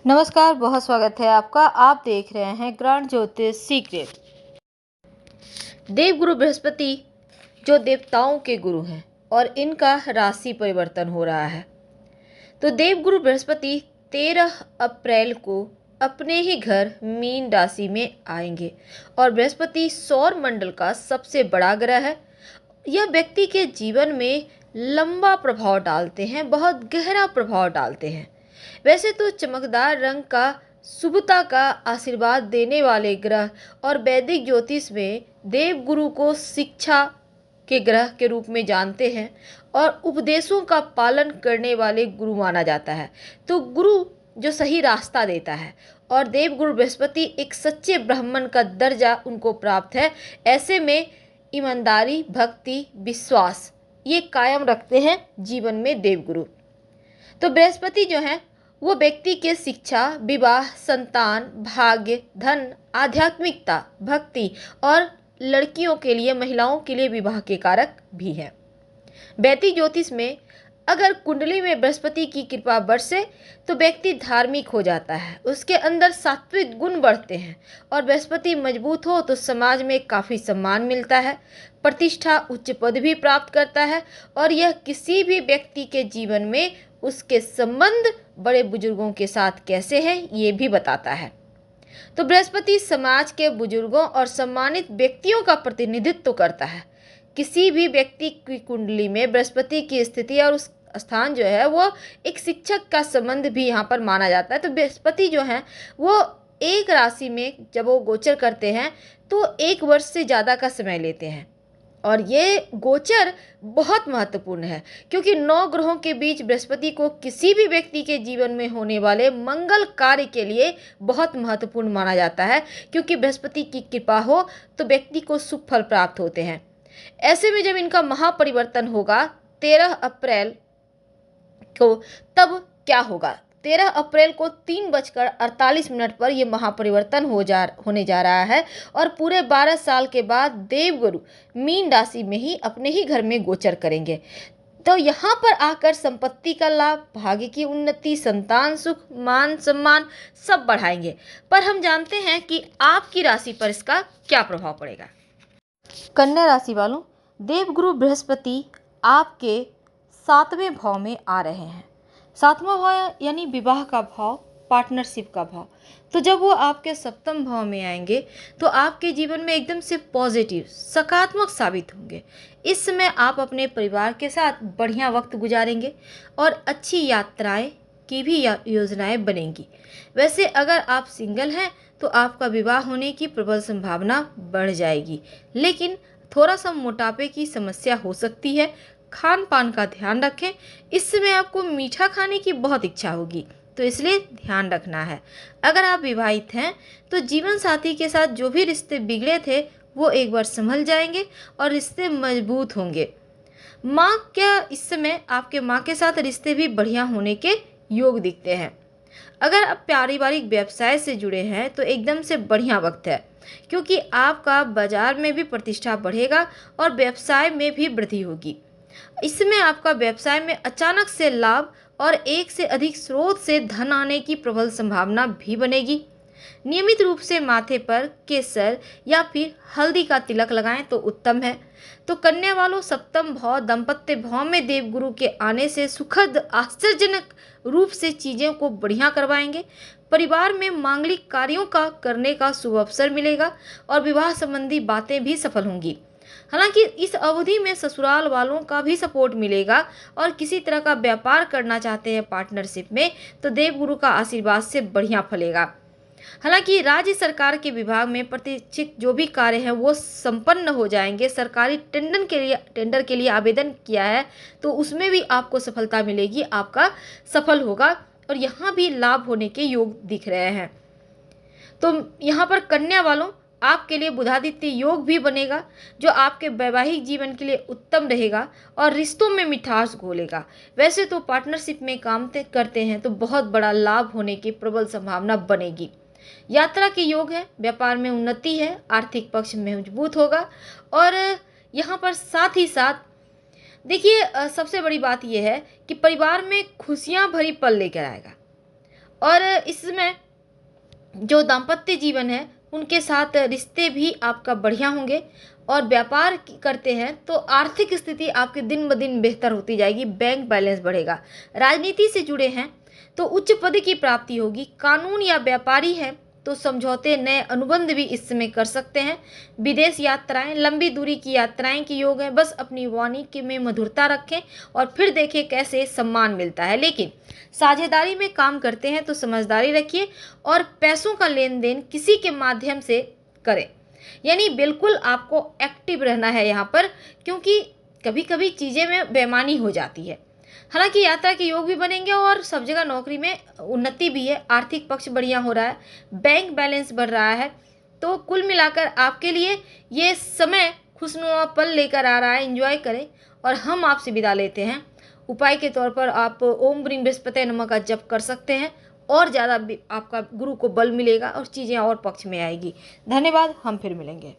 नमस्कार, बहुत स्वागत है आपका। आप देख रहे हैं ग्रांड ज्योतिष सीक्रेट। देवगुरु बृहस्पति जो देवताओं के गुरु हैं और इनका राशि परिवर्तन हो रहा है। तो देवगुरु बृहस्पति 13 अप्रैल को अपने ही घर मीन राशि में आएंगे और बृहस्पति सौर मंडल का सबसे बड़ा ग्रह है। यह व्यक्ति के जीवन में लंबा प्रभाव डालते हैं, बहुत गहरा प्रभाव डालते हैं। वैसे तो चमकदार रंग का शुभता का आशीर्वाद देने वाले ग्रह और वैदिक ज्योतिष में देवगुरु को शिक्षा के ग्रह के रूप में जानते हैं और उपदेशों का पालन करने वाले गुरु माना जाता है। तो गुरु जो सही रास्ता देता है और देवगुरु बृहस्पति एक सच्चे ब्राह्मण का दर्जा उनको प्राप्त है। ऐसे में ईमानदारी, भक्ति, विश्वास ये कायम रखते हैं जीवन में देवगुरु। तो बृहस्पति जो है वो व्यक्ति के शिक्षा, विवाह, संतान, भाग्य, धन, आध्यात्मिकता, भक्ति और लड़कियों के लिए, महिलाओं के लिए विवाह के कारक भी है। वैदिक ज्योतिष में अगर कुंडली में बृहस्पति की कृपा बरसे तो व्यक्ति धार्मिक हो जाता है, उसके अंदर सात्विक गुण बढ़ते हैं और बृहस्पति मजबूत हो तो समाज में काफ़ी सम्मान मिलता है, प्रतिष्ठा, उच्च पद भी प्राप्त करता है और यह किसी भी व्यक्ति के जीवन में उसके संबंध बड़े बुजुर्गों के साथ कैसे हैं ये भी बताता है। तो बृहस्पति समाज के बुजुर्गों और सम्मानित व्यक्तियों का प्रतिनिधित्व करता है। किसी भी व्यक्ति की कुंडली में बृहस्पति की स्थिति और उस स्थान जो है वो एक शिक्षक का संबंध भी यहाँ पर माना जाता है। तो बृहस्पति जो है वो एक राशि में जब वो गोचर करते हैं तो 1 वर्ष से ज़्यादा का समय लेते हैं और ये गोचर बहुत महत्वपूर्ण है क्योंकि 9 ग्रहों के बीच बृहस्पति को किसी भी व्यक्ति के जीवन में होने वाले मंगल कार्य के लिए बहुत महत्वपूर्ण माना जाता है। क्योंकि बृहस्पति की कृपा हो तो व्यक्ति को शुभ फल प्राप्त होते हैं। ऐसे में जब इनका महापरिवर्तन होगा 13 अप्रैल को, तब क्या होगा? 13 अप्रैल को 3:48 पर यह महापरिवर्तन होने जा रहा है और पूरे 12 साल के बाद देवगुरु मीन राशि में ही अपने ही घर में गोचर करेंगे। तो यहाँ पर आकर संपत्ति का लाभ, भाग्य की उन्नति, संतान सुख, मान सम्मान सब बढ़ाएंगे। पर हम जानते हैं कि आपकी राशि पर इसका क्या प्रभाव पड़ेगा। कन्या राशि वालों, देवगुरु बृहस्पति आपके 7वें भाव में आ रहे हैं। 7वां भाव यानी विवाह का भाव, पार्टनरशिप का भाव। तो जब वो आपके 7वें भाव में आएंगे तो आपके जीवन में एकदम से पॉजिटिव, सकारात्मक साबित होंगे। इस समय आप अपने परिवार के साथ बढ़िया वक्त गुजारेंगे और अच्छी यात्राएं की भी योजनाएं बनेंगी। वैसे अगर आप सिंगल हैं तो आपका विवाह होने की प्रबल संभावना बढ़ जाएगी, लेकिन थोड़ा सा मोटापे की समस्या हो सकती है। खान पान का ध्यान रखें। इस समय आपको मीठा खाने की बहुत इच्छा होगी, तो इसलिए ध्यान रखना है। अगर आप विवाहित हैं तो जीवन साथी के साथ जो भी रिश्ते बिगड़े थे वो एक बार संभल जाएंगे और रिश्ते मजबूत होंगे। माँ क्या इस समय आपके माँ के साथ रिश्ते भी बढ़िया होने के योग दिखते हैं। अगर आप पारिवारिक व्यवसाय से जुड़े हैं तो एकदम से बढ़िया वक्त है क्योंकि आपका बाजार में भी प्रतिष्ठा बढ़ेगा और व्यवसाय में भी वृद्धि होगी। इसमें आपका व्यवसाय में अचानक से लाभ और एक से अधिक स्रोत से धन आने की प्रबल संभावना भी बनेगी। नियमित रूप से माथे पर केसर या फिर हल्दी का तिलक लगाएं तो उत्तम है। तो कन्या वालों, 7वां भाव दाम्पत्य भाव में देवगुरु के आने से सुखद, आश्चर्यजनक रूप से चीज़ों को बढ़िया करवाएंगे। परिवार में मांगलिक कार्यों का करने का शुभ अवसर मिलेगा और विवाह संबंधी बातें भी सफल होंगी। हालांकि इस अवधि में ससुराल वालों का भी सपोर्ट मिलेगा और किसी तरह का व्यापार करना चाहते हैं पार्टनरशिप में तो देवगुरु का आशीर्वाद से बढ़िया फलेगा। हालांकि राज्य सरकार के विभाग में प्रतीक्षित जो भी कार्य हैं वो संपन्न हो जाएंगे। सरकारी टेंडर के लिए आवेदन किया है तो उसमें भी आपको सफलता मिलेगी, आपका सफल होगा और यहाँ भी लाभ होने के योग दिख रहे हैं। तो यहाँ पर कन्या वालों, आपके लिए बुधादित्य योग भी बनेगा जो आपके वैवाहिक जीवन के लिए उत्तम रहेगा और रिश्तों में मिठास घोलेगा। वैसे तो पार्टनरशिप में काम करते हैं तो बहुत बड़ा लाभ होने की प्रबल संभावना बनेगी। यात्रा के योग है, व्यापार में उन्नति है, आर्थिक पक्ष में मजबूत होगा और यहाँ पर साथ ही साथ देखिए सबसे बड़ी बात यह है कि परिवार में खुशियाँ भरी पल लेकर आएगा और इसमें जो दाम्पत्य जीवन है उनके साथ रिश्ते भी आपका बढ़िया होंगे। और व्यापार करते हैं तो आर्थिक स्थिति आपकी दिन ब दिन बेहतर होती जाएगी, बैंक बैलेंस बढ़ेगा। राजनीति से जुड़े हैं तो उच्च पद की प्राप्ति होगी। कानून या व्यापारी हैं तो समझौते, नए अनुबंध भी इस समय कर सकते हैं। विदेश यात्राएं, लंबी दूरी की यात्राएं की योग है। बस अपनी वाणी की में मधुरता रखें और फिर देखें कैसे सम्मान मिलता है। लेकिन साझेदारी में काम करते हैं तो समझदारी रखिए और पैसों का लेन देन किसी के माध्यम से करें। यानी बिल्कुल आपको एक्टिव रहना है यहाँ पर, क्योंकि कभी कभी चीज़ें में बेईमानी हो जाती है। हालांकि यात्रा के योग भी बनेंगे और सब जगह नौकरी में उन्नति भी है। आर्थिक पक्ष बढ़िया हो रहा है, बैंक बैलेंस बढ़ रहा है। तो कुल मिलाकर आपके लिए ये समय खुशनुमा पल लेकर आ रहा है। एंजॉय करें और हम आपसे विदा लेते हैं। उपाय के तौर पर आप ओम ब्रीम बृहस्पति नमः का जप कर सकते हैं और ज़्यादा आपका गुरु को बल मिलेगा और चीज़ें और पक्ष में आएगी। धन्यवाद, हम फिर मिलेंगे।